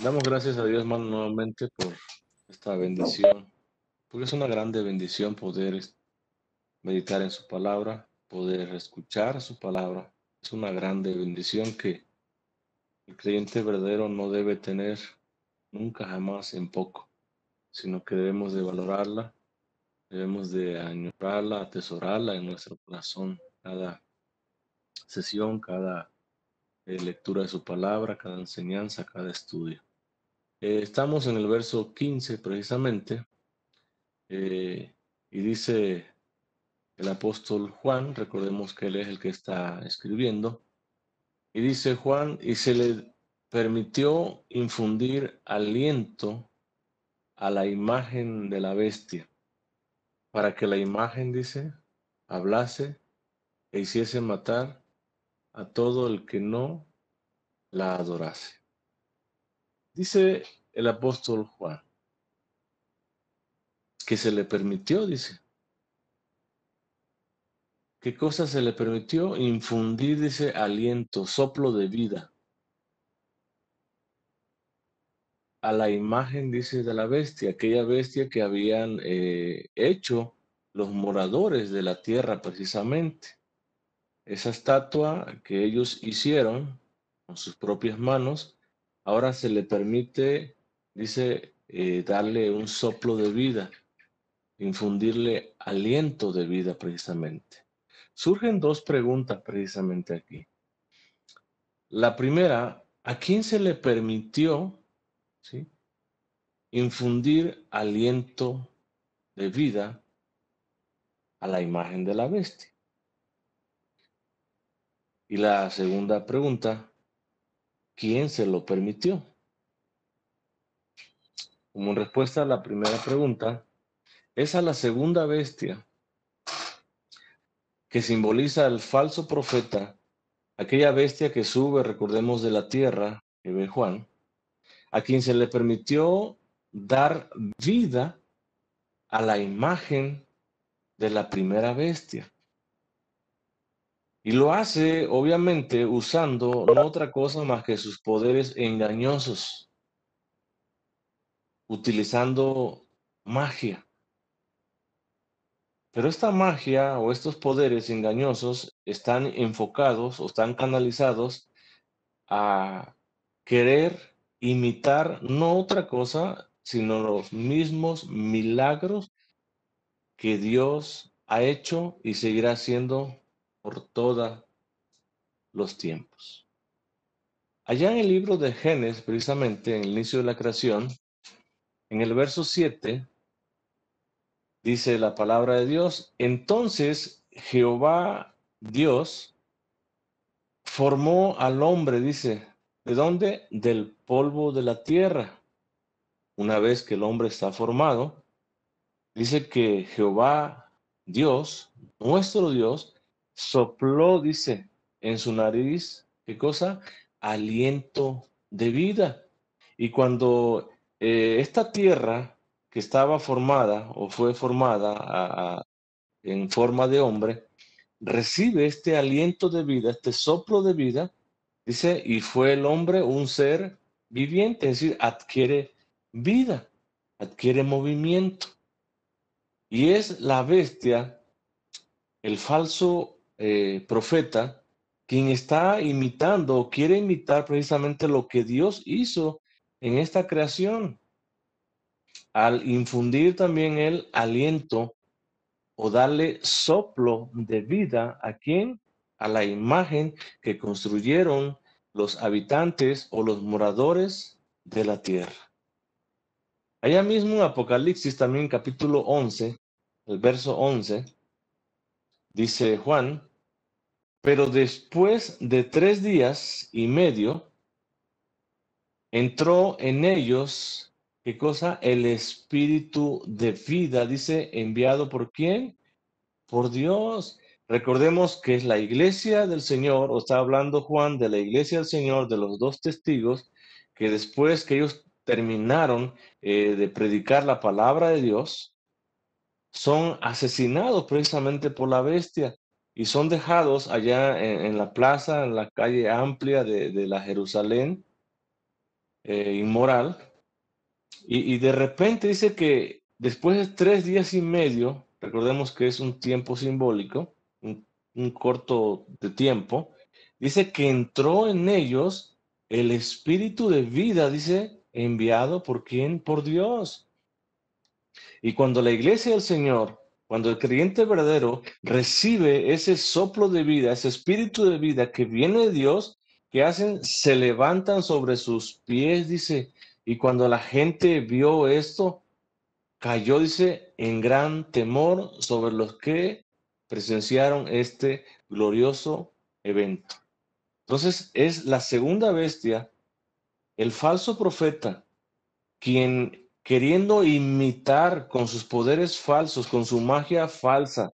Damos gracias a Dios, hermano, nuevamente por esta bendición, porque es una grande bendición poder meditar en su palabra, poder escuchar su palabra. Es una grande bendición que el creyente verdadero no debe tener nunca jamás en poco, sino que debemos de valorarla, debemos de añorarla, atesorarla en nuestro corazón, cada sesión, cada lectura de su palabra, cada enseñanza, cada estudio. Estamos en el verso 15 precisamente. Y dice el apóstol Juan, recordemos que él es el que está escribiendo, y dice Juan, y se le permitió infundir aliento a la imagen de la bestia, para que la imagen, dice, hablase e hiciese matar a todo el que no la adorase. Dice el apóstol Juan, que se le permitió, dice, ¿qué cosa se le permitió? Infundir, dice, aliento, soplo de vida a la imagen, dice, de la bestia, aquella bestia que habían hecho los moradores de la tierra precisamente. Esa estatua que ellos hicieron con sus propias manos, ahora se le permite, dice, darle un soplo de vida, infundirle aliento de vida precisamente. Surgen dos preguntas precisamente aquí. La primera, ¿a quién se le permitió, sí, infundir aliento de vida a la imagen de la bestia? Y la segunda pregunta, ¿quién se lo permitió? Como respuesta a la primera pregunta, es a la segunda bestia que simboliza al falso profeta, aquella bestia que sube, recordemos, de la tierra, que ve Juan, a quien se le permitió dar vida a la imagen de la primera bestia. Y lo hace, obviamente, usando no otra cosa más que sus poderes engañosos, utilizando magia. Pero esta magia o estos poderes engañosos están enfocados o están canalizados a querer imitar no otra cosa, sino los mismos milagros que Dios ha hecho y seguirá haciendo por todos los tiempos. Allá en el libro de Génesis, precisamente en el inicio de la creación, en el verso 7, dice la palabra de Dios, entonces Jehová Dios formó al hombre, dice, ¿de dónde? Del polvo de la tierra. Una vez que el hombre está formado, dice que Jehová Dios, nuestro Dios, sopló, dice, en su nariz, ¿qué cosa? Aliento de vida. Y cuando esta tierra que estaba formada o fue formada en forma de hombre, recibe este aliento de vida, este soplo de vida, dice, y fue el hombre un ser viviente, es decir, adquiere vida, adquiere movimiento. Y es la bestia, el falso profeta, quien está imitando o quiere imitar precisamente lo que Dios hizo en esta creación, al infundir también el aliento o darle soplo de vida a quien, a la imagen que construyeron los habitantes o los moradores de la tierra. Allá mismo en Apocalipsis, también capítulo 11, el verso 11, dice Juan, pero después de 3 días y medio, entró en ellos, ¿qué cosa? El espíritu de vida, dice, enviado por quién? Por Dios. Recordemos que es la iglesia del Señor, o está hablando Juan de la iglesia del Señor, de los dos testigos, que después que ellos terminaron de predicar la palabra de Dios, son asesinados precisamente por la bestia y son dejados allá en la plaza, en la calle amplia de la Jerusalén, inmoral. Y de repente dice que después de 3 días y medio, recordemos que es un tiempo simbólico, un corto de tiempo, dice que entró en ellos el espíritu de vida, dice, enviado por quién, por Dios. Y cuando la iglesia del Señor, cuando el creyente verdadero recibe ese soplo de vida, ese espíritu de vida que viene de Dios, ¿qué hacen? Se levantan sobre sus pies, dice. Y cuando la gente vio esto, cayó, dice, en gran temor sobre los que presenciaron este glorioso evento. Entonces es la segunda bestia, el falso profeta, quien queriendo imitar con sus poderes falsos, con su magia falsa,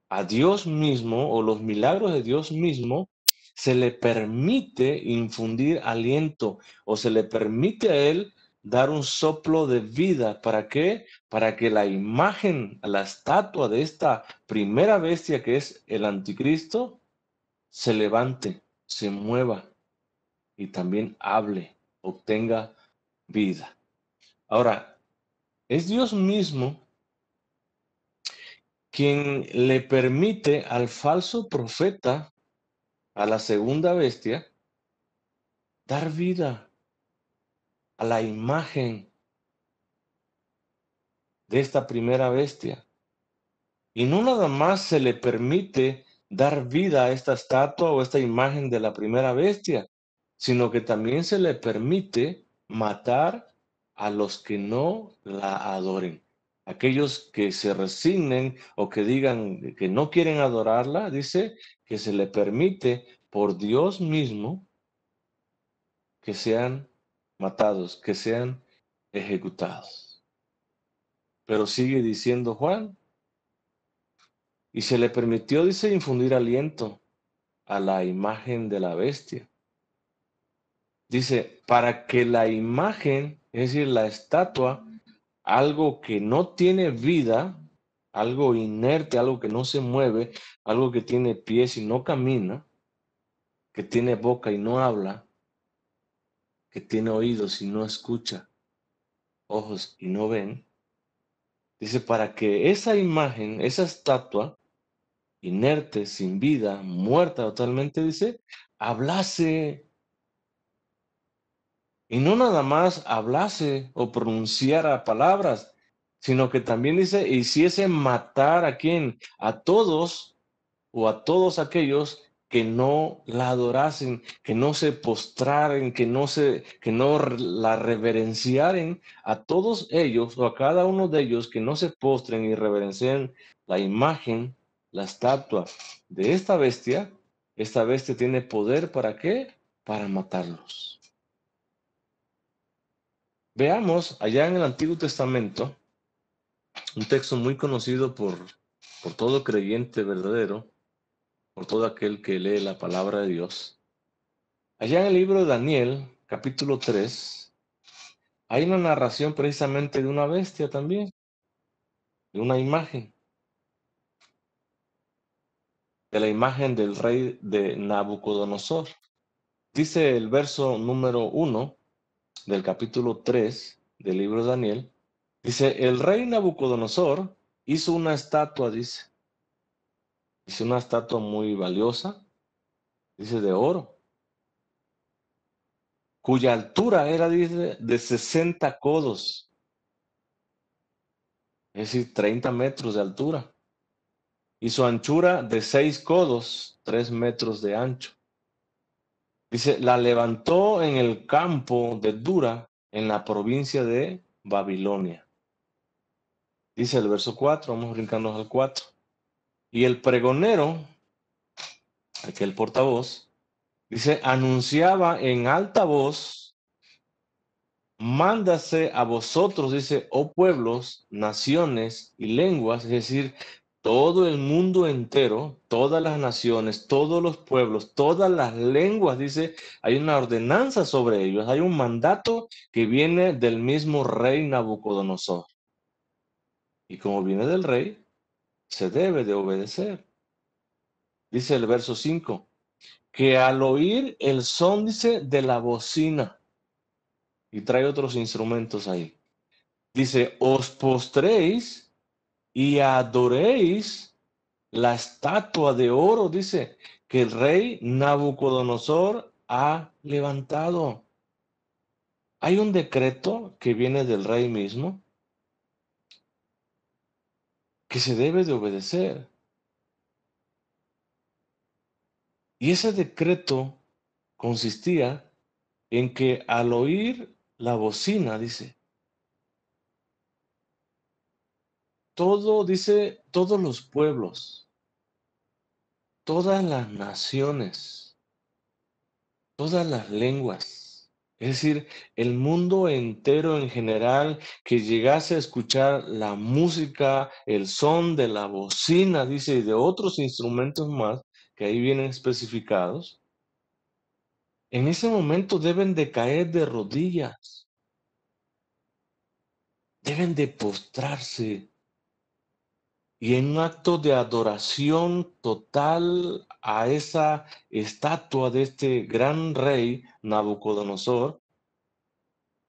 a Dios mismo o los milagros de Dios mismo, se le permite infundir aliento o se le permite a él dar un soplo de vida. ¿Para qué? Para que la imagen, la estatua de esta primera bestia que es el anticristo, se levante, se mueva y también hable, obtenga vida. Ahora, es Dios mismo quien le permite al falso profeta, a la segunda bestia, dar vida a la imagen de esta primera bestia. Y no nada más se le permite dar vida a esta estatua o esta imagen de la primera bestia, sino que también se le permite matar a los que no la adoren. Aquellos que se resignen o que digan que no quieren adorarla, dice que se le permite por Dios mismo que sean matados, que sean ejecutados. Pero sigue diciendo Juan, y se le permitió, dice, infundir aliento a la imagen de la bestia. Dice, para que la imagen, es decir, la estatua, algo que no tiene vida, algo inerte, algo que no se mueve, algo que tiene pies y no camina, que tiene boca y no habla, que tiene oídos y no escucha, ojos y no ven. Dice, para que esa imagen, esa estatua, inerte, sin vida, muerta totalmente, dice, hablase. Y no nada más hablase o pronunciara palabras, sino que también dice, hiciese matar a quién, a todos o a todos aquellos que no la adorasen, que no se postraren, que no la reverenciaren, a todos ellos o a cada uno de ellos que no se postren y reverencien la imagen, la estatua de esta bestia. Esta bestia tiene poder, ¿para qué? Para matarlos. Veamos allá en el Antiguo Testamento un texto muy conocido por todo creyente verdadero, por todo aquel que lee la palabra de Dios. Allá en el libro de Daniel, capítulo 3, hay una narración precisamente de una bestia también, de una imagen, de la imagen del rey de Nabucodonosor. Dice el verso número 1 del capítulo 3 del libro de Daniel, dice, el rey Nabucodonosor hizo una estatua, dice una estatua muy valiosa, dice de oro, cuya altura era, dice, de 60 codos, es decir, 30 metros de altura, y su anchura de 6 codos, 3 metros de ancho. Dice, la levantó en el campo de Dura, en la provincia de Babilonia. Dice el verso 4, vamos brincando al 4. Y el pregonero, aquel portavoz, dice, anunciaba en alta voz, mándase a vosotros, dice, oh pueblos, naciones y lenguas, es decir, todo el mundo entero, todas las naciones, todos los pueblos, todas las lenguas, dice, hay una ordenanza sobre ellos, hay un mandato que viene del mismo rey Nabucodonosor. Y como viene del rey, se debe de obedecer. Dice el verso 5, que al oír el son, dice, de la bocina, y trae otros instrumentos ahí. Dice, os postréis y adoréis la estatua de oro, dice, que el rey Nabucodonosor ha levantado. Hay un decreto que viene del rey mismo que se debe de obedecer. Y ese decreto consistía en que al oír la bocina, dice, todo, dice, todos los pueblos, todas las naciones, todas las lenguas, es decir, el mundo entero en general que llegase a escuchar la música, el son de la bocina, dice, y de otros instrumentos más que ahí vienen especificados, en ese momento deben de caer de rodillas, deben de postrarse y en un acto de adoración total a esa estatua de este gran rey Nabucodonosor,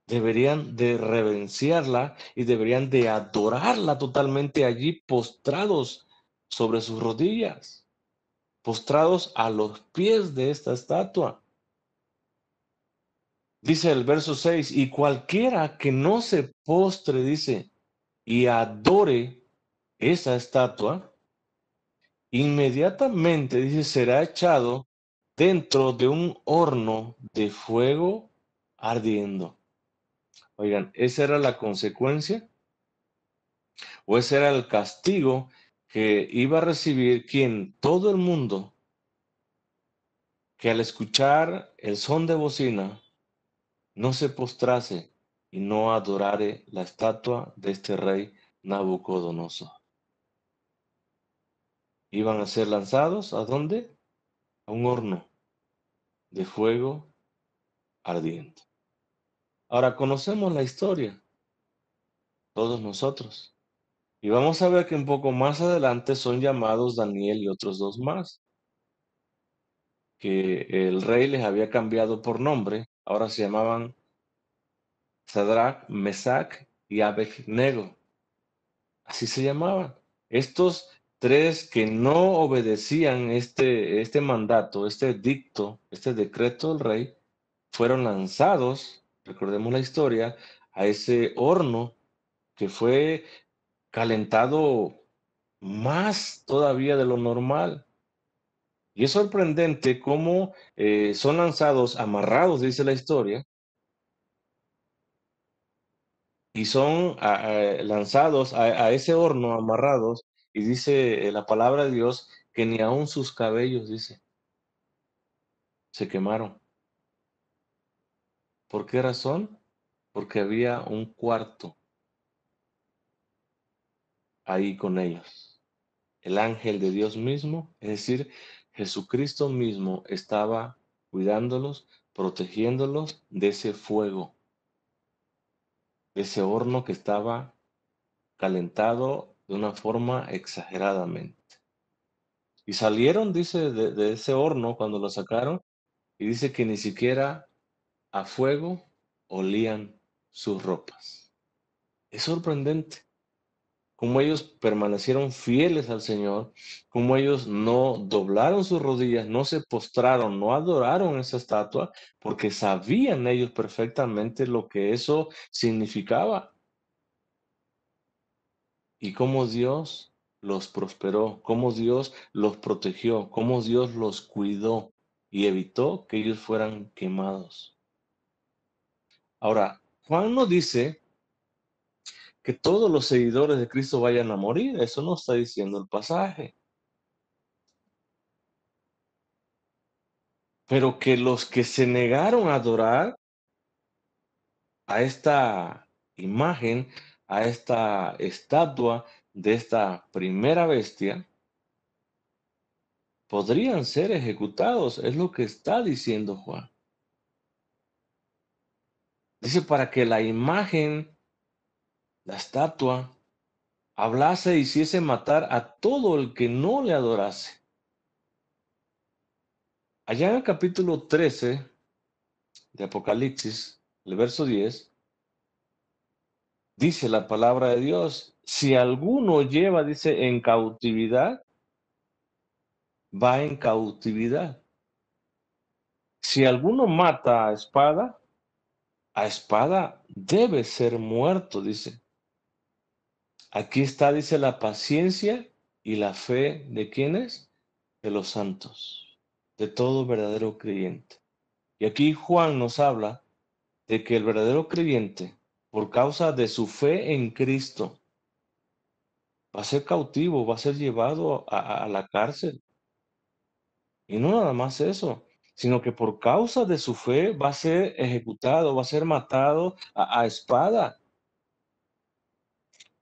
deberían de reverenciarla y deberían de adorarla totalmente allí postrados sobre sus rodillas, postrados a los pies de esta estatua. Dice el verso 6, y cualquiera que no se postre, dice, y adore esa estatua, inmediatamente, dice, será echado dentro de un horno de fuego ardiendo. Oigan, esa era la consecuencia o ese era el castigo que iba a recibir quien, todo el mundo, que al escuchar el son de bocina no se postrase y no adorare la estatua de este rey Nabucodonosor. Iban a ser lanzados ¿a dónde? A un horno de fuego ardiente. Ahora conocemos la historia, todos nosotros. Y vamos a ver que un poco más adelante son llamados Daniel y otros dos más, que el rey les había cambiado por nombre, ahora se llamaban Sadrach, Mesach y Abednego. Así se llamaban. Estos tres que no obedecían este mandato, este dicto, este decreto del rey, fueron lanzados, recordemos la historia, a ese horno que fue calentado más todavía de lo normal. Y es sorprendente cómo son lanzados, amarrados, dice la historia, y son lanzados a ese horno, amarrados, y dice la palabra de Dios que ni aun sus cabellos, dice, se quemaron. ¿Por qué razón? Porque había un cuarto ahí con ellos. El ángel de Dios mismo, es decir, Jesucristo mismo estaba cuidándolos, protegiéndolos de ese fuego, de ese horno que estaba calentado de una forma exageradamente. Y salieron, dice, de ese horno cuando lo sacaron, y dice que ni siquiera a fuego olían sus ropas. Es sorprendente cómo ellos permanecieron fieles al Señor, cómo ellos no doblaron sus rodillas, no se postraron, no adoraron esa estatua, porque sabían ellos perfectamente lo que eso significaba y cómo Dios los prosperó, cómo Dios los protegió, cómo Dios los cuidó y evitó que ellos fueran quemados. Ahora, Juan no dice que todos los seguidores de Cristo vayan a morir, eso no está diciendo el pasaje, pero que los que se negaron a adorar a esta imagen, a esta estatua de esta primera bestia, podrían ser ejecutados, es lo que está diciendo Juan. Dice para que la imagen, la estatua, hablase e hiciese matar a todo el que no le adorase. Allá en el capítulo 13 de Apocalipsis, el verso 10, dice la palabra de Dios, si alguno lleva, dice, en cautividad, va en cautividad. Si alguno mata a espada debe ser muerto, dice. Aquí está, dice, la paciencia y la fe de quienes, de los santos, de todo verdadero creyente. Y aquí Juan nos habla de que el verdadero creyente, por causa de su fe en Cristo, va a ser cautivo, va a ser llevado a la cárcel. Y no nada más eso, sino que por causa de su fe va a ser ejecutado, va a ser matado a espada.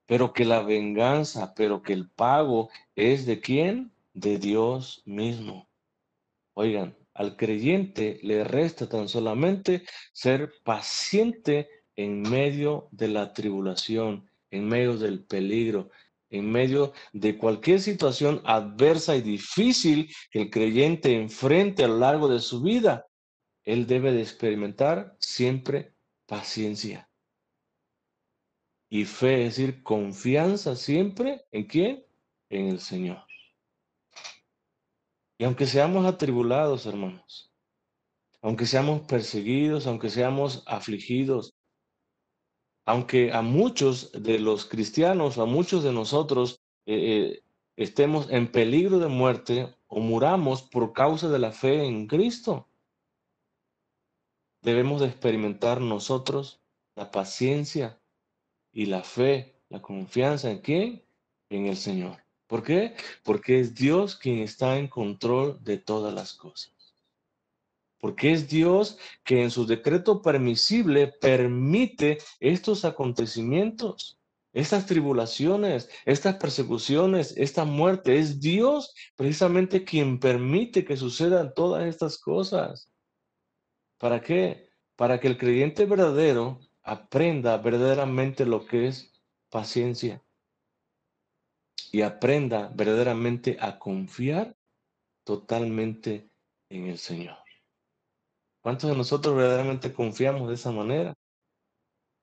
Pero que la venganza, pero que el pago es de quién? De Dios mismo. Oigan, al creyente le resta tan solamente ser paciente en medio de la tribulación, en medio del peligro, en medio de cualquier situación adversa y difícil que el creyente enfrente a lo largo de su vida. Él debe de experimentar siempre paciencia y fe, es decir, confianza siempre en quién, en el Señor. Y aunque seamos atribulados, hermanos, aunque seamos perseguidos, aunque seamos afligidos, aunque a muchos de los cristianos, a muchos de nosotros estemos en peligro de muerte o muramos por causa de la fe en Cristo, debemos de experimentar nosotros la paciencia y la fe, la confianza en quién, en el Señor. ¿Por qué? Porque es Dios quien está en control de todas las cosas. Porque es Dios que en su decreto permisible permite estos acontecimientos, estas tribulaciones, estas persecuciones, esta muerte. Es Dios precisamente quien permite que sucedan todas estas cosas. ¿Para qué? Para que el creyente verdadero aprenda verdaderamente lo que es paciencia y aprenda verdaderamente a confiar totalmente en el Señor. ¿Cuántos de nosotros verdaderamente confiamos de esa manera?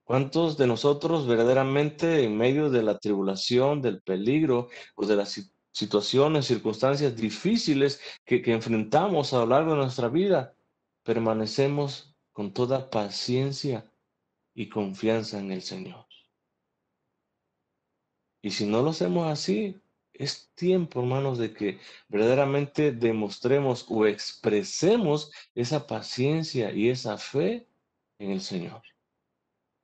¿Cuántos de nosotros verdaderamente en medio de la tribulación, del peligro o de las situaciones, circunstancias difíciles que enfrentamos a lo largo de nuestra vida, permanecemos con toda paciencia y confianza en el Señor? Y si no lo hacemos así, es tiempo, hermanos, de que verdaderamente demostremos o expresemos esa paciencia y esa fe en el Señor.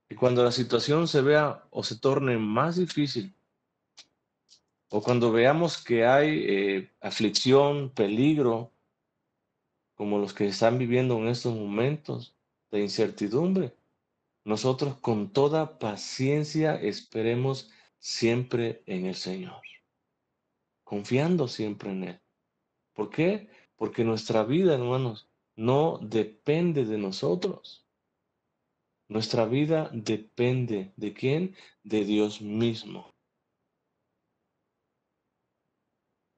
Y cuando la situación se vea o se torne más difícil, o cuando veamos que hay aflicción, peligro, como los que están viviendo en estos momentos de incertidumbre, nosotros con toda paciencia esperemos siempre en el Señor, confiando siempre en Él. ¿Por qué? Porque nuestra vida, hermanos, no depende de nosotros. Nuestra vida depende ¿de quién? De Dios mismo.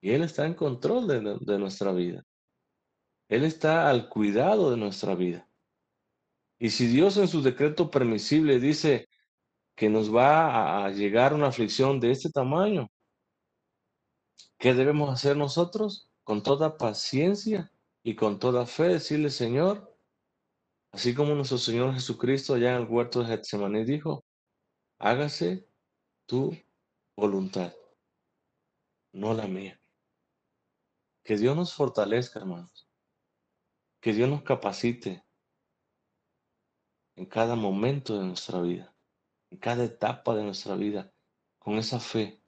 Y Él está en control de nuestra vida. Él está al cuidado de nuestra vida. Y si Dios en su decreto permisible dice que nos va a llegar una aflicción de este tamaño, ¿qué debemos hacer nosotros? Con toda paciencia y con toda fe decirle, Señor, así como nuestro Señor Jesucristo allá en el huerto de Getsemaní dijo, hágase tu voluntad, no la mía. Que Dios nos fortalezca, hermanos. Que Dios nos capacite en cada momento de nuestra vida, en cada etapa de nuestra vida, con esa fe,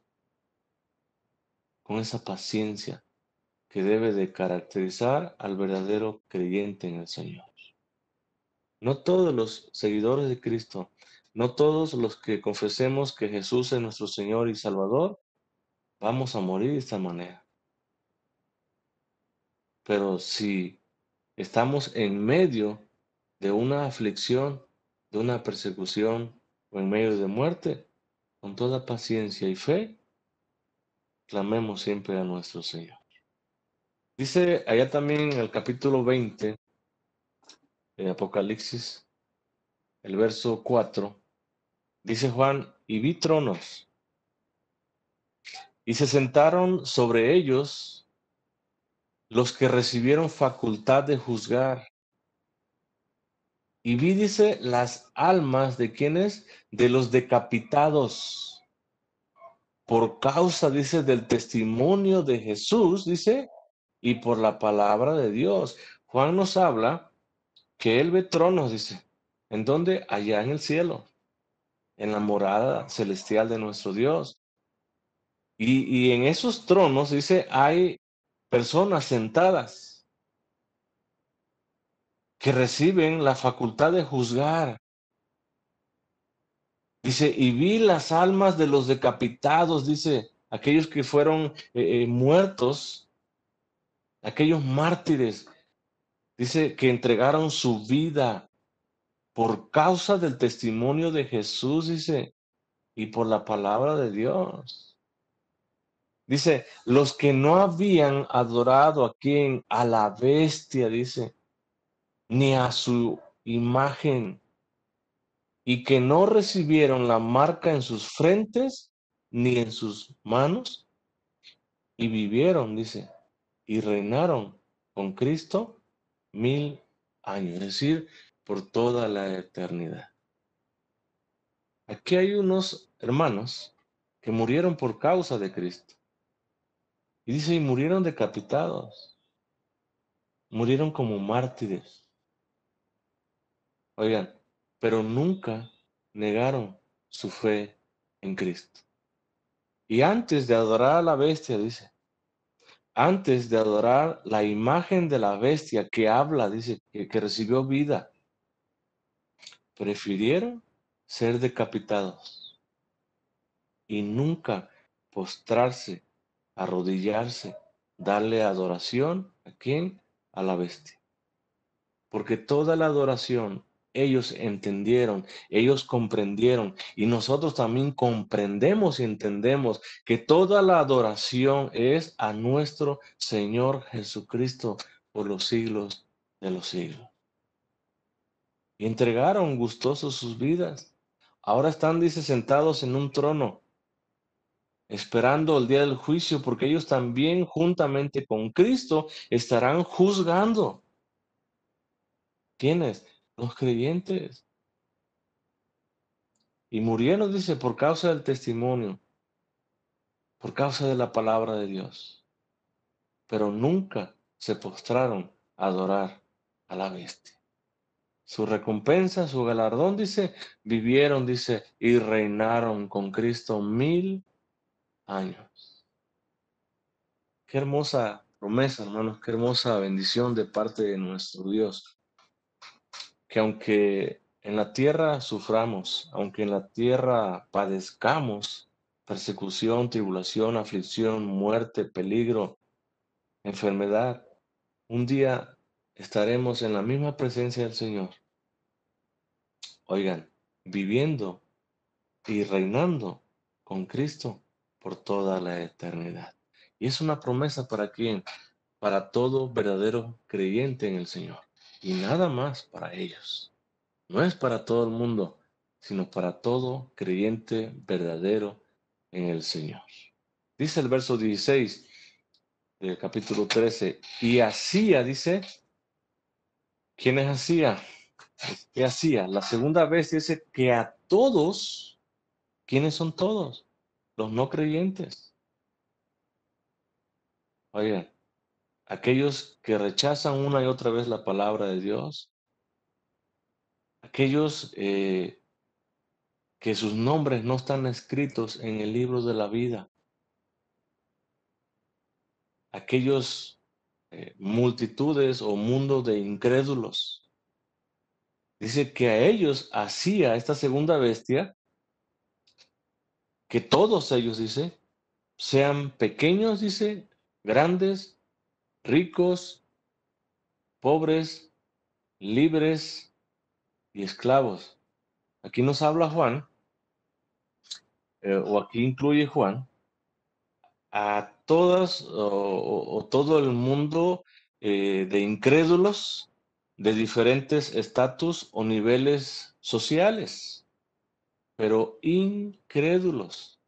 con esa paciencia que debe de caracterizar al verdadero creyente en el Señor. No todos los seguidores de Cristo, no todos los que confesemos que Jesús es nuestro Señor y Salvador, vamos a morir de esta manera. Pero si estamos en medio de una aflicción, de una persecución o en medio de muerte, con toda paciencia y fe, clamemos siempre a nuestro Señor. Dice allá también en el capítulo 20 de Apocalipsis, el verso 4, dice Juan, y vi tronos, y se sentaron sobre ellos los que recibieron facultad de juzgar. Y vi, dice, las almas de quienes, de los decapitados, por causa, dice, del testimonio de Jesús, dice, y por la palabra de Dios. Juan nos habla que él ve tronos, dice. ¿En dónde? Allá en el cielo, en la morada celestial de nuestro Dios. Y en esos tronos, dice, hay personas sentadas que reciben la facultad de juzgar. Dice, y vi las almas de los decapitados, dice, aquellos que fueron muertos, aquellos mártires, dice, que entregaron su vida por causa del testimonio de Jesús, dice, y por la palabra de Dios. Dice, los que no habían adorado a quien, a la bestia, dice, ni a su imagen, y que no recibieron la marca en sus frentes ni en sus manos, y vivieron, dice, y reinaron con Cristo 1000 años, es decir, por toda la eternidad. Aquí hay unos hermanos que murieron por causa de Cristo. Y dice, y murieron decapitados, murieron como mártires. Oigan, pero nunca negaron su fe en Cristo. Y antes de adorar a la bestia, dice, antes de adorar la imagen de la bestia que habla, dice, que recibió vida, prefirieron ser decapitados y nunca postrarse, arrodillarse, darle adoración ¿a quién? A la bestia. Porque toda la adoración ellos entendieron, ellos comprendieron y nosotros también comprendemos y entendemos que toda la adoración es a nuestro Señor Jesucristo por los siglos de los siglos. Y entregaron gustosos sus vidas. Ahora están, dice, sentados en un trono, esperando el día del juicio, porque ellos también, juntamente con Cristo, estarán juzgando. ¿Quiénes? Los creyentes. Y murieron, dice, por causa del testimonio, por causa de la palabra de Dios. Pero nunca se postraron a adorar a la bestia. Su recompensa, su galardón, dice, vivieron, dice, y reinaron con Cristo 1000 años. Qué hermosa promesa, hermanos, qué hermosa bendición de parte de nuestro Dios. Que aunque en la tierra suframos, aunque en la tierra padezcamos persecución, tribulación, aflicción, muerte, peligro, enfermedad, un día estaremos en la misma presencia del Señor. Oigan, viviendo y reinando con Cristo por toda la eternidad. Y es una promesa para quién, para todo verdadero creyente en el Señor. Y nada más para ellos. No es para todo el mundo, sino para todo creyente verdadero en el Señor. Dice el verso 16 del capítulo 13, y hacía, dice, ¿quiénes hacía? ¿Qué hacía? La segunda vez dice que a todos, ¿quiénes son todos? Los no creyentes. Oigan, aquellos que rechazan una y otra vez la palabra de Dios, aquellos que sus nombres no están escritos en el libro de la vida, aquellos multitudes o mundo de incrédulos. Dice que a ellos hacía esta segunda bestia, que todos ellos, dice, sean pequeños, dice, grandes, ricos, pobres, libres y esclavos. Aquí nos habla Juan, o aquí incluye Juan, a todas o todo el mundo de incrédulos, de diferentes estatus o niveles sociales, pero incrédulos.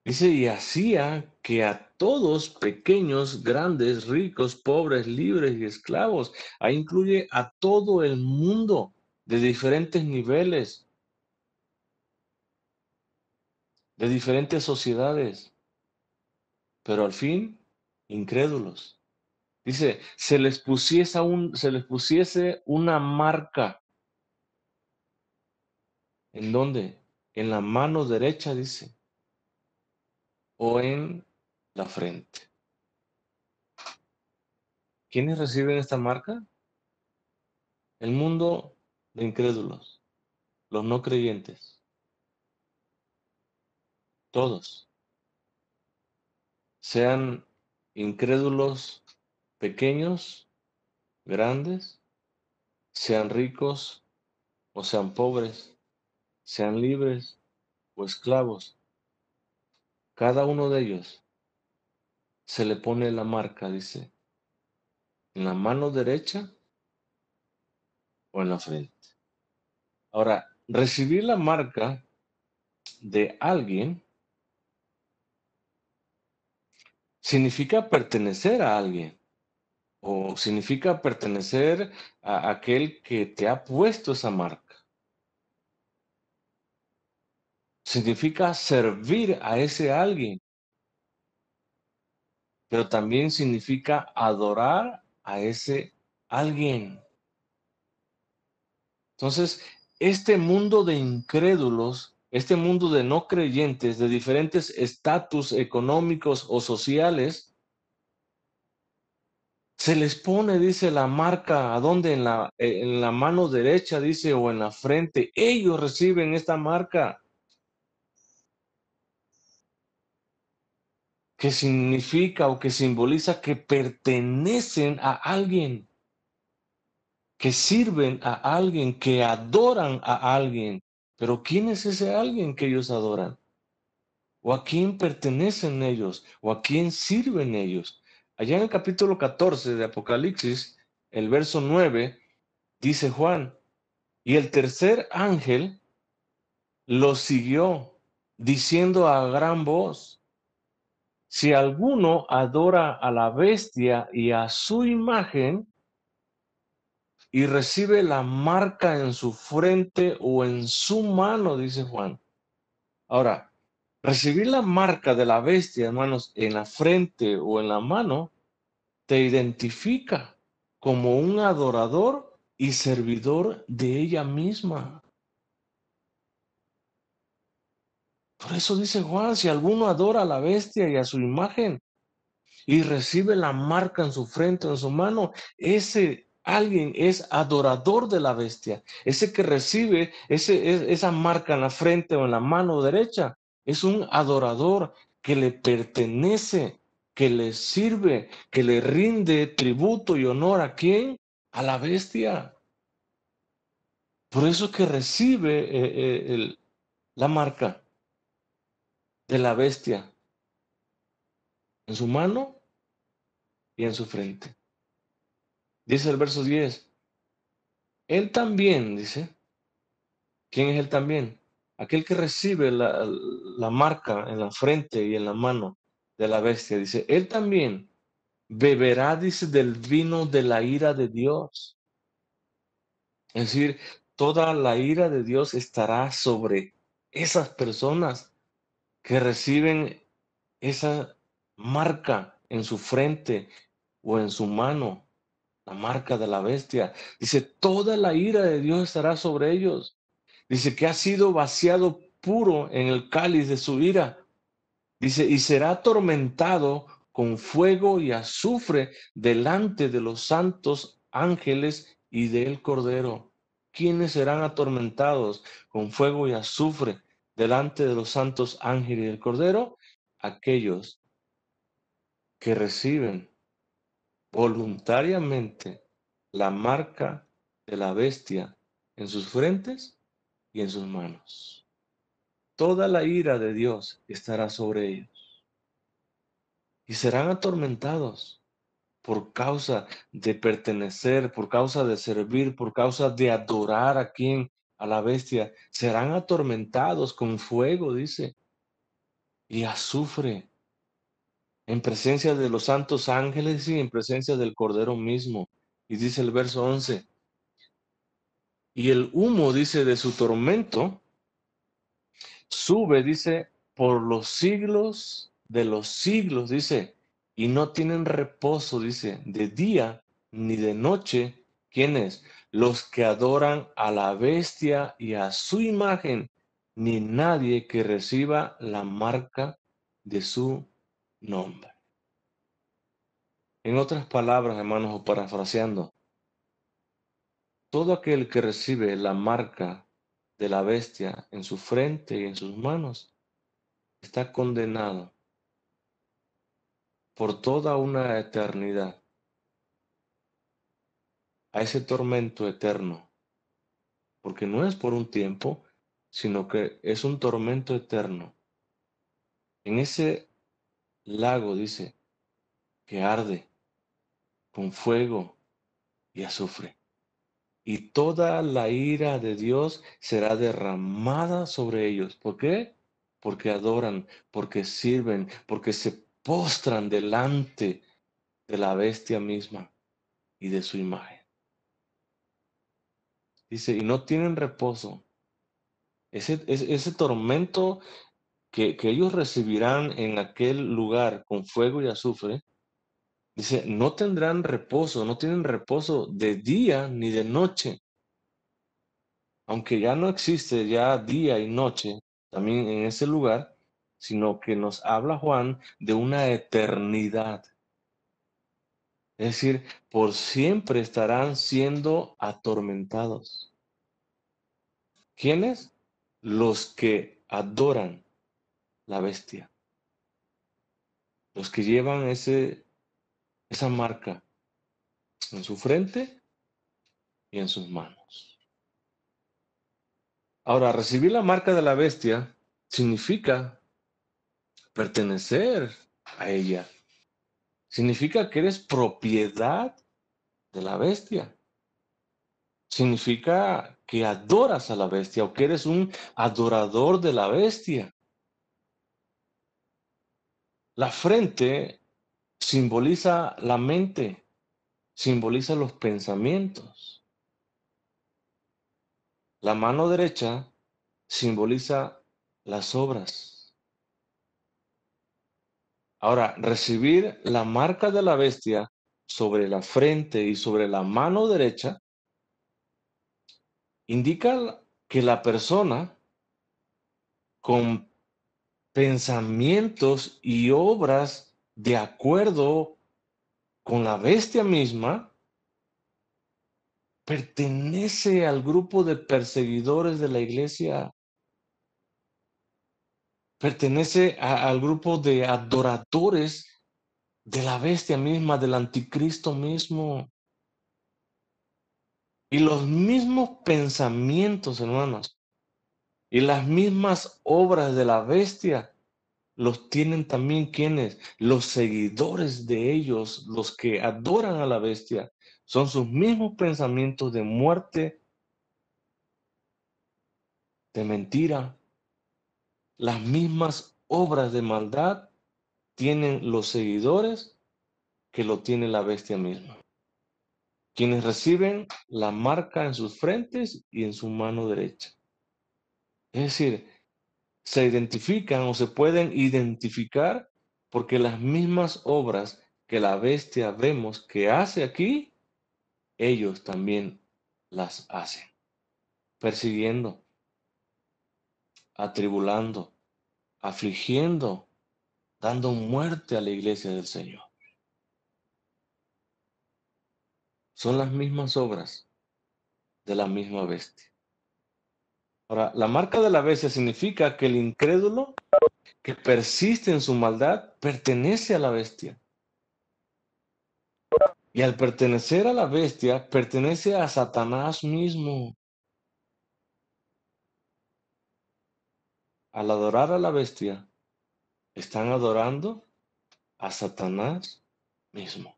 Dice, y hacía que a todos, pequeños, grandes, ricos, pobres, libres y esclavos, ahí incluye a todo el mundo de diferentes niveles, de diferentes sociedades, pero al fin, incrédulos. Dice, se les pusiese una marca. ¿En dónde? En la mano derecha, dice, o en la frente. ¿Quiénes reciben esta marca? El mundo de incrédulos, los no creyentes, todos, sean incrédulos pequeños, grandes, sean ricos o sean pobres, sean libres o esclavos. Cada uno de ellos se le pone la marca, dice, en la mano derecha o en la frente. Ahora, recibir la marca de alguien significa pertenecer a alguien o significa pertenecer a aquel que te ha puesto esa marca. Significa servir a ese alguien, pero también significa adorar a ese alguien. Entonces, este mundo de incrédulos, este mundo de no creyentes, de diferentes estatus económicos o sociales, se les pone, dice, la marca, ¿a dónde? En la mano derecha, dice, o en la frente. Ellos reciben esta marca, que significa o que simboliza que pertenecen a alguien, que sirven a alguien, que adoran a alguien. Pero ¿quién es ese alguien que ellos adoran? ¿O a quién pertenecen ellos? ¿O a quién sirven ellos? Allá en el capítulo 14 de Apocalipsis, el verso 9, dice Juan, y el tercer ángel lo siguió, diciendo a gran voz, si alguno adora a la bestia y a su imagen y recibe la marca en su frente o en su mano, dice Juan. Ahora, recibir la marca de la bestia, hermanos, en la frente o en la mano, te identifica como un adorador y servidor de ella misma. Por eso dice Juan, si alguno adora a la bestia y a su imagen y recibe la marca en su frente o en su mano, ese alguien es adorador de la bestia. Ese que recibe esa marca en la frente o en la mano derecha es un adorador que le pertenece, que le sirve, que le rinde tributo y honor a quién? A la bestia. Por eso que recibe la marca de la bestia en su mano y en su frente. Dice el verso 10. Él también, dice, ¿quién es él también? Aquel que recibe la marca en la frente y en la mano de la bestia. Dice, él también beberá, dice, del vino de la ira de Dios. Es decir, toda la ira de Dios estará sobre esas personas que reciben esa marca en su frente o en su mano, la marca de la bestia. Dice, toda la ira de Dios estará sobre ellos. Dice que ha sido vaciado puro en el cáliz de su ira. Dice, y será atormentado con fuego y azufre delante de los santos ángeles y del Cordero. ¿Quiénes serán atormentados con fuego y azufre delante de los santos ángeles y del Cordero? Aquellos que reciben voluntariamente la marca de la bestia en sus frentes y en sus manos. Toda la ira de Dios estará sobre ellos y serán atormentados por causa de pertenecer, por causa de servir, por causa de adorar a quien, a la bestia, serán atormentados con fuego, dice, y azufre, en presencia de los santos ángeles y en presencia del Cordero mismo. Y dice el verso 11, y el humo, dice, de su tormento sube, dice, por los siglos de los siglos, dice, y no tienen reposo, dice, de día ni de noche. ¿Quiénes? Los que adoran a la bestia y a su imagen, ni nadie que reciba la marca de su nombre. En otras palabras, hermanos, o parafraseando, todo aquel que recibe la marca de la bestia en su frente y en sus manos está condenado por toda una eternidad a ese tormento eterno, porque no es por un tiempo, sino que es un tormento eterno. En ese lago dice que arde con fuego y azufre, y toda la ira de Dios será derramada sobre ellos. ¿Por qué? Porque adoran, porque sirven, porque se postran delante de la bestia misma y de su imagen. Dice, y no tienen reposo. Ese tormento que ellos recibirán en aquel lugar con fuego y azufre, dice, no tendrán reposo, no tienen reposo de día ni de noche, aunque ya no existe ya día y noche también en ese lugar, sino que nos habla Juan de una eternidad. Es decir, por siempre estarán siendo atormentados. ¿Quiénes? Los que adoran la bestia, los que llevan esa marca en su frente y en sus manos. Ahora, recibir la marca de la bestia significa pertenecer a ella. Significa que eres propiedad de la bestia. Significa que adoras a la bestia o que eres un adorador de la bestia. La frente simboliza la mente, simboliza los pensamientos. La mano derecha simboliza las obras. Ahora, recibir la marca de la bestia sobre la frente y sobre la mano derecha indica que la persona con pensamientos y obras de acuerdo con la bestia misma pertenece al grupo de perseguidores de la iglesia, pertenece al grupo de adoradores de la bestia misma, del anticristo mismo. Y los mismos pensamientos, hermanos, y las mismas obras de la bestia los tienen también quienes, los seguidores de ellos, los que adoran a la bestia. Son sus mismos pensamientos de muerte, de mentira, las mismas obras de maldad tienen los seguidores que lo tiene la bestia misma, quienes reciben la marca en sus frentes y en su mano derecha. Es decir, se identifican o se pueden identificar porque las mismas obras que la bestia vemos que hace aquí, ellos también las hacen, persiguiendo, atribulando, afligiendo, dando muerte a la iglesia del Señor. Son las mismas obras de la misma bestia. Ahora, la marca de la bestia significa que el incrédulo que persiste en su maldad pertenece a la bestia. Y al pertenecer a la bestia, pertenece a Satanás mismo. Al adorar a la bestia, están adorando a Satanás mismo.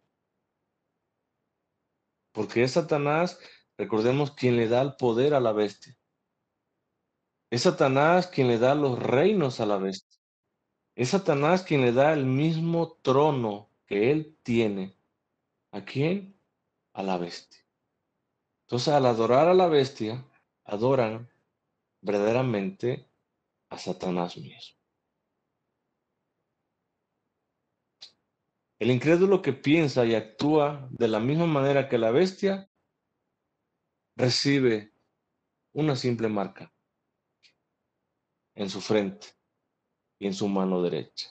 porque es Satanás, recordemos, quien le da el poder a la bestia. Es Satanás quien le da los reinos a la bestia. Es Satanás quien le da el mismo trono que él tiene. ¿A quién? A la bestia. Entonces, al adorar a la bestia, adoran verdaderamente a Satanás mismo. El incrédulo que piensa y actúa de la misma manera que la bestia recibe una simple marca en su frente y en su mano derecha.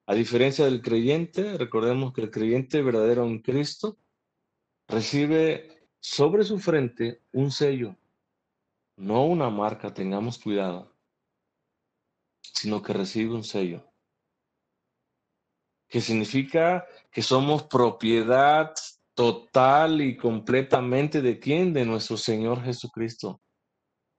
A diferencia del creyente, recordemos que el creyente verdadero en Cristo recibe sobre su frente un sello, no una marca, tengamos cuidado, sino que recibe un sello, que significa que somos propiedad total y completamente de quién, de nuestro Señor Jesucristo.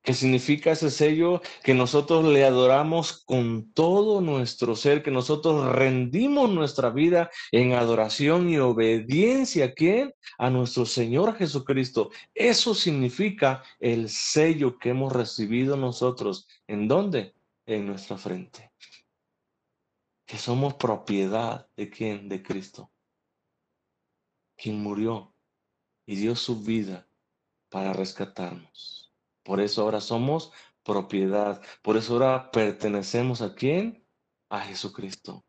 ¿Qué significa ese sello? Que nosotros le adoramos con todo nuestro ser, que nosotros rendimos nuestra vida en adoración y obediencia. ¿A quién? A nuestro Señor Jesucristo. Eso significa el sello que hemos recibido nosotros. ¿En dónde? En nuestra frente. Que somos propiedad de quién? De Cristo, quien murió y dio su vida para rescatarnos. Por eso ahora somos propiedad. Por eso ahora pertenecemos a quién? A Jesucristo.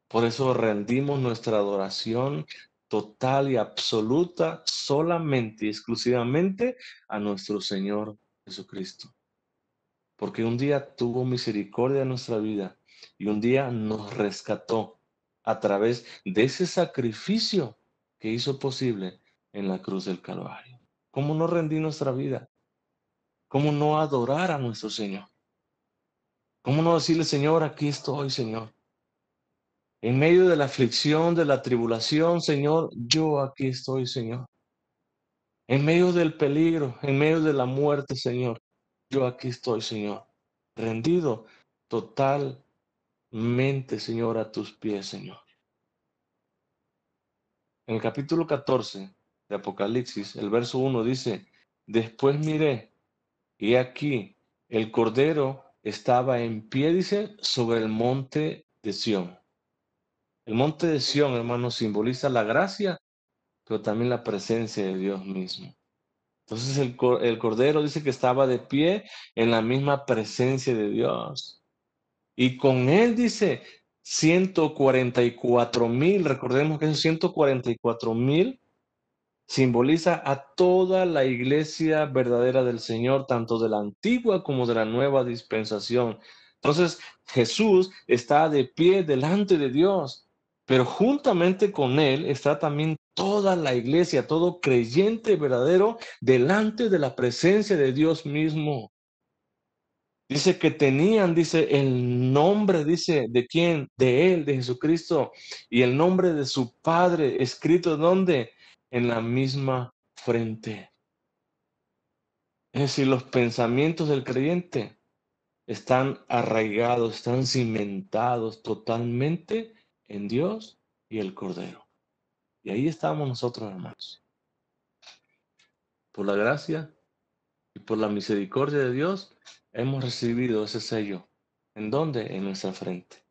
Por eso rendimos nuestra adoración total y absoluta solamente y exclusivamente a nuestro Señor Jesucristo. Porque un día tuvo misericordia de nuestra vida y un día nos rescató a través de ese sacrificio que hizo posible en la cruz del Calvario. ¿Cómo no rendir nuestra vida? ¿Cómo no adorar a nuestro Señor? ¿Cómo no decirle, Señor, aquí estoy, Señor? En medio de la aflicción, de la tribulación, Señor, yo aquí estoy, Señor. En medio del peligro, en medio de la muerte, Señor, yo aquí estoy, Señor. Rendido totalmente, Señor, a tus pies, Señor. En el capítulo 14 de Apocalipsis, el verso 1 dice, después miré, y aquí el Cordero estaba en pie, dice, sobre el monte de Sión. El monte de Sión, hermano, simboliza la gracia, pero también la presencia de Dios mismo. Entonces el Cordero dice que estaba de pie en la misma presencia de Dios. Y con él dice 144,000. Recordemos que esos 144,000 simboliza a toda la iglesia verdadera del Señor, tanto de la antigua como de la nueva dispensación. Entonces, Jesús está de pie delante de Dios, pero juntamente con él está también toda la iglesia, todo creyente verdadero delante de la presencia de Dios mismo. Dice que tenían, dice, el nombre, dice, ¿de quién? De él, de Jesucristo, y el nombre de su Padre, escrito ¿dónde? En la misma frente. Es decir, los pensamientos del creyente están arraigados, están cimentados totalmente en Dios y el Cordero. Y ahí estamos nosotros, hermanos. Por la gracia y por la misericordia de Dios, hemos recibido ese sello. ¿En dónde? En nuestra frente.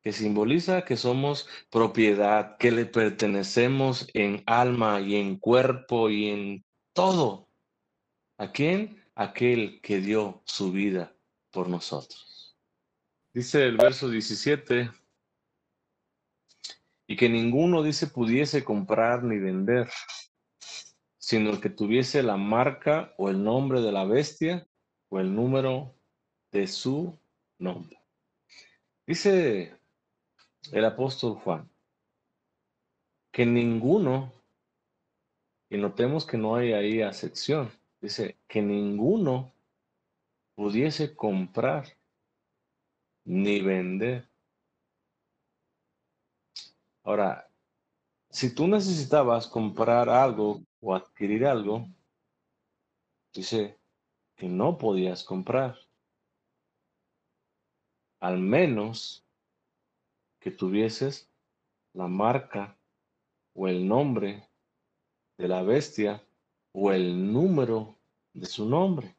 Que simboliza que somos propiedad, que le pertenecemos en alma y en cuerpo y en todo. ¿A quién? Aquel que dio su vida por nosotros. Dice el verso 17, y que ninguno, dice, pudiese comprar ni vender, sino el que tuviese la marca o el nombre de la bestia o el número de su nombre. Dice el apóstol Juan que ninguno, y notemos que no hay ahí acepción, dice que ninguno pudiese comprar ni vender. Ahora, si tú necesitabas comprar algo o adquirir algo, dice que no podías comprar, al menos que tuvieses la marca o el nombre de la bestia o el número de su nombre.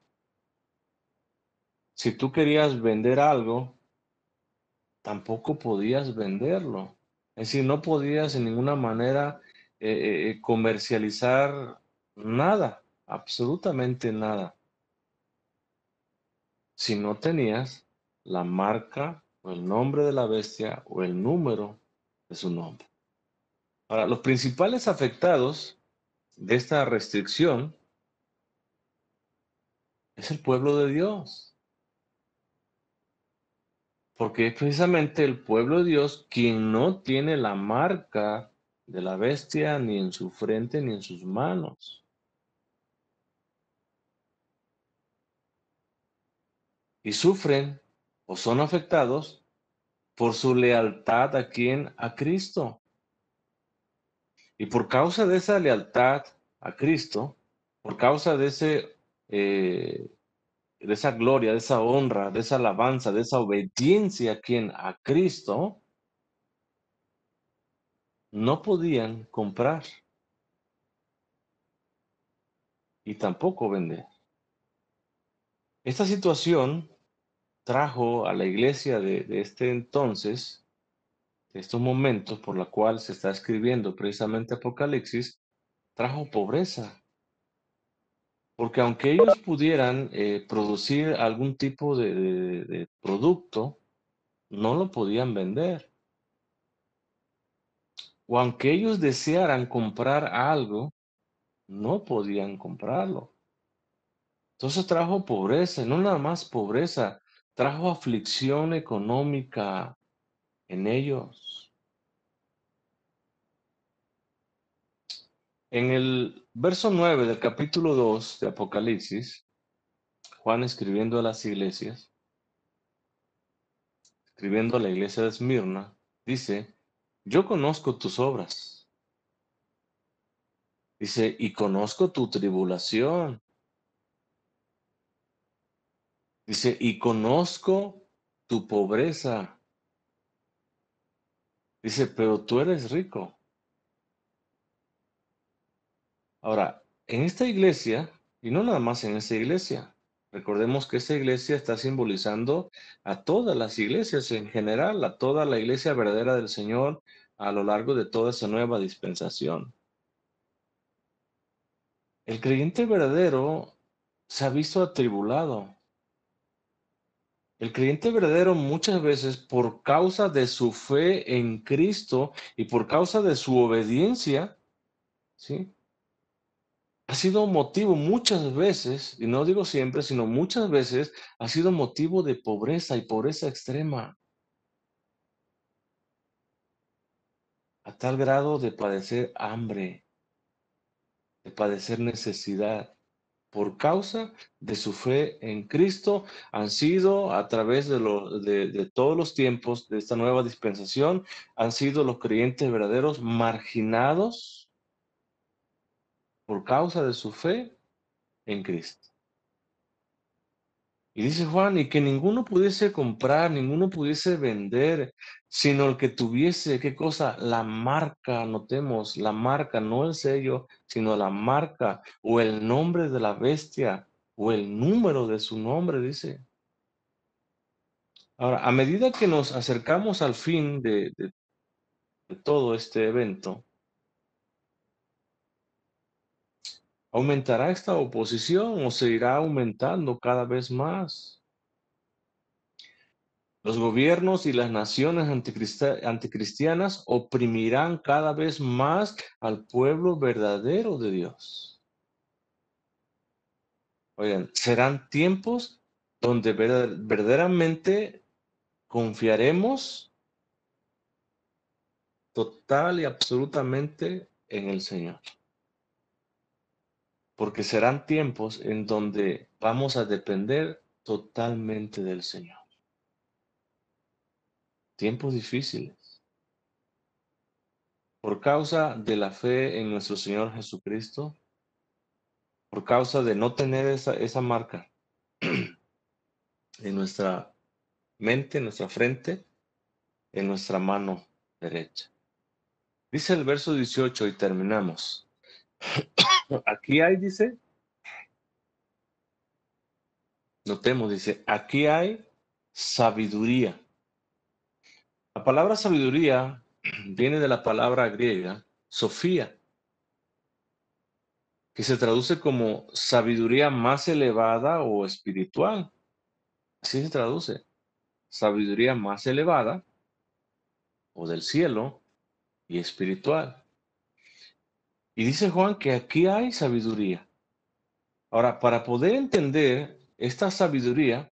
Si tú querías vender algo, tampoco podías venderlo. Es decir, no podías en ninguna manera comercializar nada, absolutamente nada, si no tenías la marca o el nombre de la bestia o el número de su nombre. Ahora, los principales afectados de esta restricción es el pueblo de Dios, porque es precisamente el pueblo de Dios quien no tiene la marca de la bestia ni en su frente ni en sus manos. Y sufren o son afectados por su lealtad a quién, a Cristo. Y por causa de esa lealtad a Cristo, por causa eh, de esa gloria, de esa honra, de esa alabanza, de esa obediencia a quien, a Cristo, no podían comprar y tampoco vender. Esta situación trajo a la iglesia de este entonces, de estos momentos por la cual se está escribiendo precisamente Apocalipsis, trajo pobreza. Porque aunque ellos pudieran producir algún tipo de producto, no lo podían vender. O aunque ellos desearan comprar algo, no podían comprarlo. Entonces trajo pobreza, y no nada más pobreza, trajo aflicción económica en ellos. En el verso 9 del capítulo 2 de Apocalipsis, Juan escribiendo a las iglesias, escribiendo a la iglesia de Esmirna, dice, yo conozco tus obras. Dice, y conozco tu tribulación. Dice, y conozco tu pobreza. Dice, pero tú eres rico. Ahora, en esta iglesia, y no nada más en esta iglesia, recordemos que esta iglesia está simbolizando a todas las iglesias en general, a toda la iglesia verdadera del Señor a lo largo de toda esa nueva dispensación. El creyente verdadero se ha visto atribulado. El creyente verdadero muchas veces por causa de su fe en Cristo y por causa de su obediencia, ¿sí? Ha sido motivo muchas veces, y no digo siempre, sino muchas veces, ha sido motivo de pobreza y pobreza extrema, a tal grado de padecer hambre, de padecer necesidad. Por causa de su fe en Cristo, han sido a través de todos los tiempos de esta nueva dispensación, han sido los creyentes verdaderos marginados por causa de su fe en Cristo. Y dice Juan, y que ninguno pudiese comprar, ninguno pudiese vender, sino el que tuviese, ¿qué cosa? La marca, notemos, la marca, no el sello, sino la marca o el nombre de la bestia o el número de su nombre, dice. Ahora, a medida que nos acercamos al fin de todo este evento, ¿aumentará esta oposición o se irá aumentando cada vez más? Los gobiernos y las naciones anticristianas oprimirán cada vez más al pueblo verdadero de Dios. Oigan, serán tiempos donde verdaderamente confiaremos total y absolutamente en el Señor. Porque serán tiempos en donde vamos a depender totalmente del Señor. Tiempos difíciles. Por causa de la fe en nuestro Señor Jesucristo, por causa de no tener esa marca en nuestra mente, en nuestra frente, en nuestra mano derecha. Dice el verso 18 y terminamos. Aquí hay, dice, notemos, dice, aquí hay sabiduría. La palabra sabiduría viene de la palabra griega, sofía, que se traduce como sabiduría más elevada o espiritual. Así se traduce, sabiduría más elevada o del cielo y espiritual. Y dice Juan que aquí hay sabiduría. Ahora, para poder entender esta sabiduría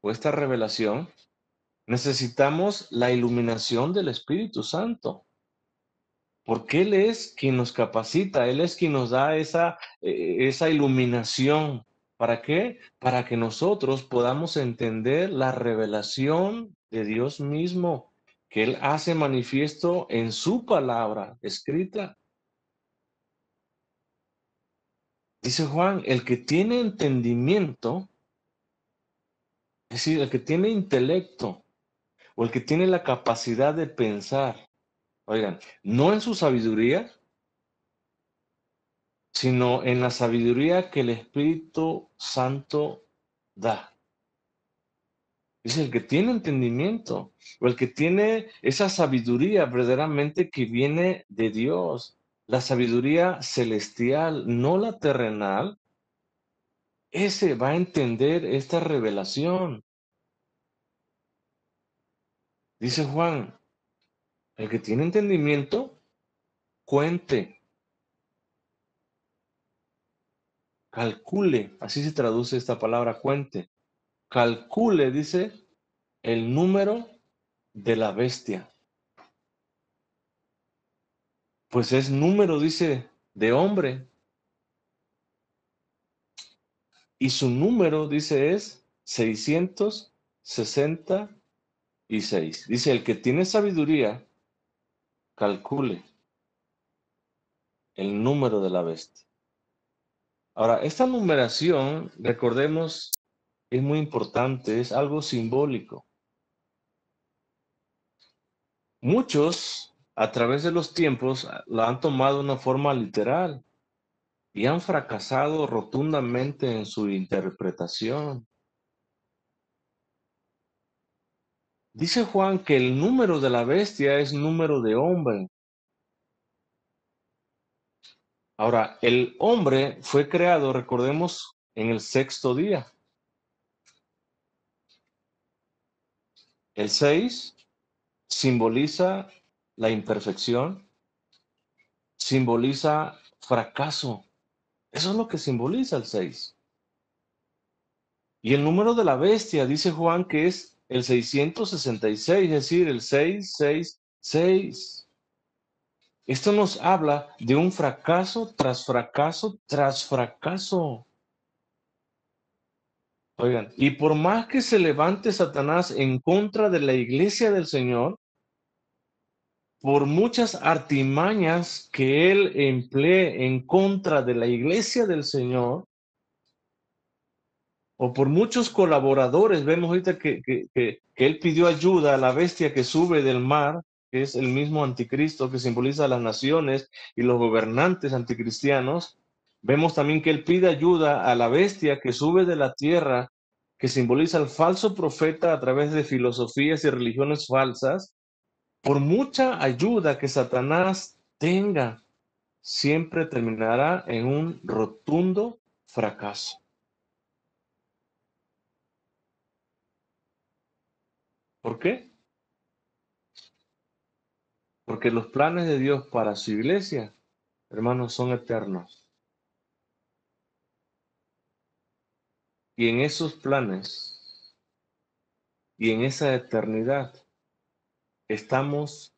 o esta revelación, necesitamos la iluminación del Espíritu Santo, porque Él es quien nos capacita, Él es quien nos da esa iluminación. ¿Para qué? Para que nosotros podamos entender la revelación de Dios mismo, que Él hace manifiesto en su palabra escrita. Dice Juan, el que tiene entendimiento, es decir, el que tiene intelecto o el que tiene la capacidad de pensar, oigan, no en su sabiduría, sino en la sabiduría que el Espíritu Santo da. Dice el que tiene entendimiento o el que tiene esa sabiduría verdaderamente que viene de Dios, la sabiduría celestial, no la terrenal, ese va a entender esta revelación. Dice Juan, el que tiene entendimiento, cuente, calcule, así se traduce esta palabra cuente. Calcule, dice, el número de la bestia. Pues es número, dice, de hombre. Y su número, dice, es 666. Dice, el que tiene sabiduría, calcule el número de la bestia. Ahora, esta numeración, recordemos, es muy importante, es algo simbólico. Muchos, a través de los tiempos, la han tomado de una forma literal y han fracasado rotundamente en su interpretación. Dice Juan que el número de la bestia es número de hombre. Ahora, el hombre fue creado, recordemos, en el sexto día. El 6 simboliza la imperfección, simboliza fracaso. Eso es lo que simboliza el 6. Y el número de la bestia, dice Juan, que es el 666, es decir, el 666. Esto nos habla de un fracaso tras fracaso tras fracaso. Oigan, y por más que se levante Satanás en contra de la iglesia del Señor, por muchas artimañas que él emplee en contra de la iglesia del Señor, o por muchos colaboradores, vemos ahorita que él pidió ayuda a la bestia que sube del mar, que es el mismo anticristo que simboliza a las naciones y los gobernantes anticristianos. Vemos también que él pide ayuda a la bestia que sube de la tierra, que simboliza al falso profeta a través de filosofías y religiones falsas. Por mucha ayuda que Satanás tenga, siempre terminará en un rotundo fracaso. ¿Por qué? Porque los planes de Dios para su iglesia, hermanos, son eternos. Y en esos planes y en esa eternidad estamos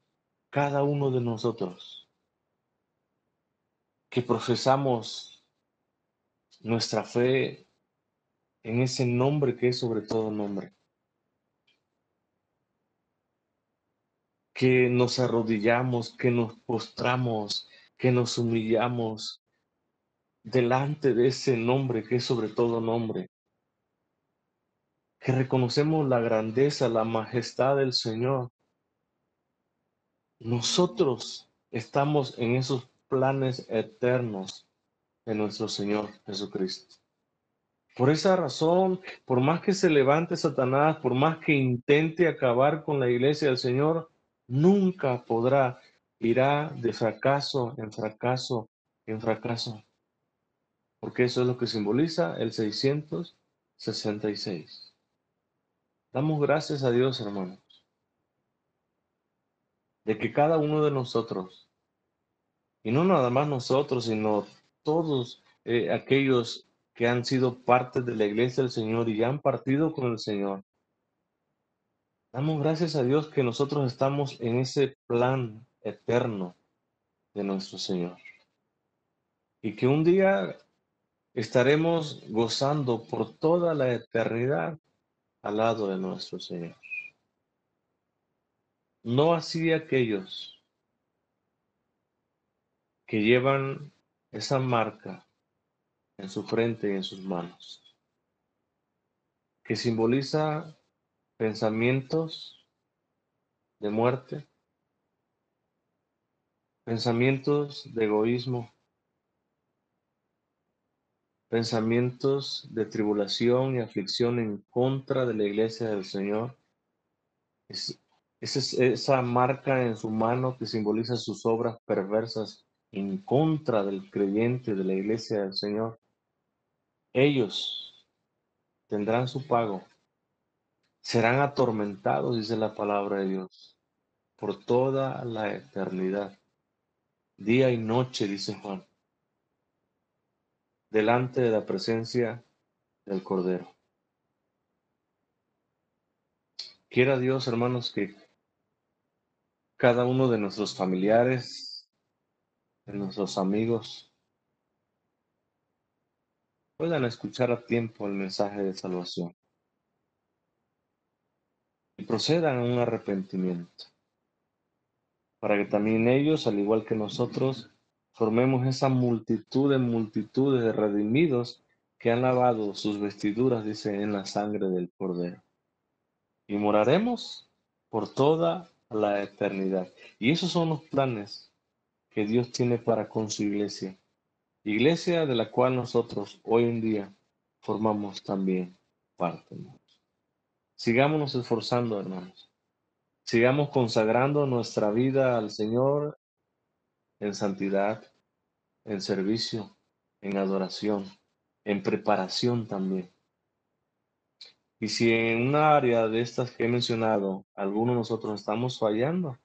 cada uno de nosotros que profesamos nuestra fe en ese nombre que es sobre todo nombre. Que nos arrodillamos, que nos postramos, que nos humillamos delante de ese nombre que es sobre todo nombre. Que reconocemos la grandeza, la majestad del Señor. Nosotros estamos en esos planes eternos de nuestro Señor Jesucristo. Por esa razón, por más que se levante Satanás, por más que intente acabar con la iglesia del Señor, nunca podrá. Irá de fracaso en fracaso en fracaso, porque eso es lo que simboliza el 666. Damos gracias a Dios, hermanos, de que cada uno de nosotros, y no nada más nosotros, sino todos aquellos que han sido parte de la iglesia del Señor y ya han partido con el Señor, damos gracias a Dios que nosotros estamos en ese plan eterno de nuestro Señor y que un día estaremos gozando por toda la eternidad al lado de nuestro Señor. No así aquellos que llevan esa marca en su frente y en sus manos, que simboliza pensamientos de muerte, pensamientos de egoísmo, pensamientos de tribulación y aflicción en contra de la iglesia del Señor. Es, esa marca en su mano que simboliza sus obras perversas en contra del creyente de la iglesia del Señor. Ellos tendrán su pago, serán atormentados, dice la palabra de Dios, por toda la eternidad, día y noche, dice Juan, delante de la presencia del Cordero. Quiera Dios, hermanos, que cada uno de nuestros familiares, de nuestros amigos, puedan escuchar a tiempo el mensaje de salvación y procedan a un arrepentimiento, para que también ellos, al igual que nosotros, formemos esa multitud de multitudes de redimidos que han lavado sus vestiduras, dice, en la sangre del Cordero. Y moraremos por toda la eternidad. Y esos son los planes que Dios tiene para con su iglesia. Iglesia de la cual nosotros hoy en día formamos también parte. Sigámonos esforzando, hermanos. Sigamos consagrando nuestra vida al Señor en santidad, en servicio, en adoración, en preparación también. Y si en una área de estas que he mencionado, alguno de nosotros estamos fallando,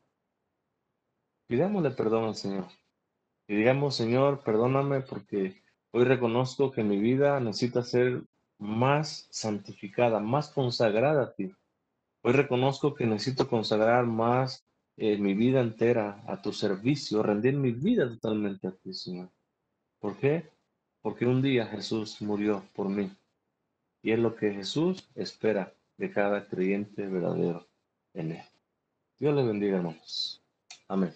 pidámosle perdón al Señor. Y digamos, Señor, perdóname porque hoy reconozco que mi vida necesita ser más santificada, más consagrada a ti. Hoy reconozco que necesito consagrar más mi vida entera a tu servicio, rendir mi vida totalmente a ti, Señor. ¿Por qué? Porque un día Jesús murió por mí. Y es lo que Jesús espera de cada creyente verdadero en él. Dios les bendiga, hermanos. Amén.